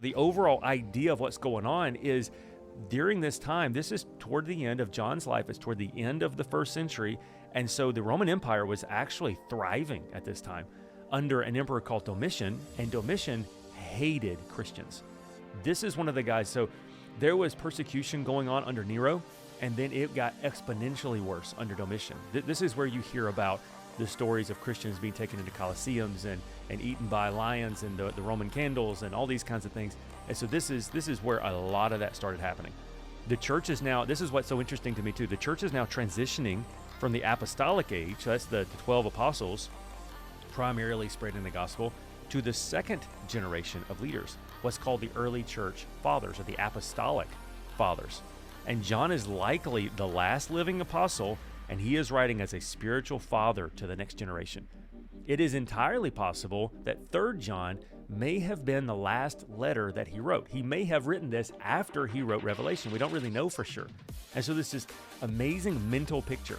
The overall idea of what's going on is during this time, this is toward the end of John's life, it's toward the end of the first century, and so the Roman Empire was actually thriving at this time under an emperor called Domitian, and Domitian hated Christians. This is one of the guys, so there was persecution going on under Nero, and then it got exponentially worse under Domitian. This is where you hear about the stories of Christians being taken into Colosseums and eaten by lions and the Roman candles and all these kinds of things. And so this is where a lot of that started happening. The church is now, this is what's so interesting to me too, the church is now transitioning from the apostolic age, so that's the 12 apostles, primarily spreading the gospel, to the second generation of leaders, what's called the early church fathers, or the apostolic fathers. And John is likely the last living apostle, and he is writing as a spiritual father to the next generation. It is entirely possible that 3rd John may have been the last letter that he wrote. He may have written this after he wrote Revelation. We don't really know for sure. And so this is amazing mental picture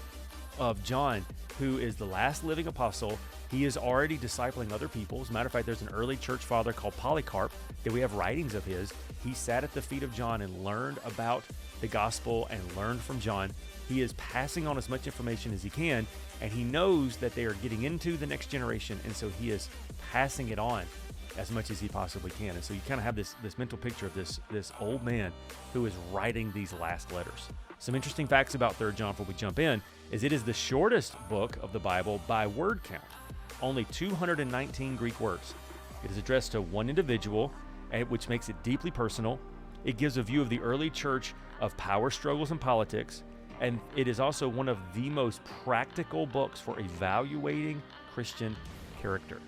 of John, who is the last living apostle. He is already discipling other people. As a matter of fact, there's an early church father called Polycarp that we have writings of his. He sat at the feet of John and learned about the gospel and learned from John. He is passing on as much information as he can, and he knows that they are getting into the next generation, and so he is passing it on as much as he possibly can. And so you kind of have this mental picture of this old man who is writing these last letters. Some interesting facts about 3rd John before we jump in is it is the shortest book of the Bible by word count, only 219 Greek words. It is addressed to one individual, which makes it deeply personal. It gives a view of the early church of power struggles and politics, and it is also one of the most practical books for evaluating Christian character.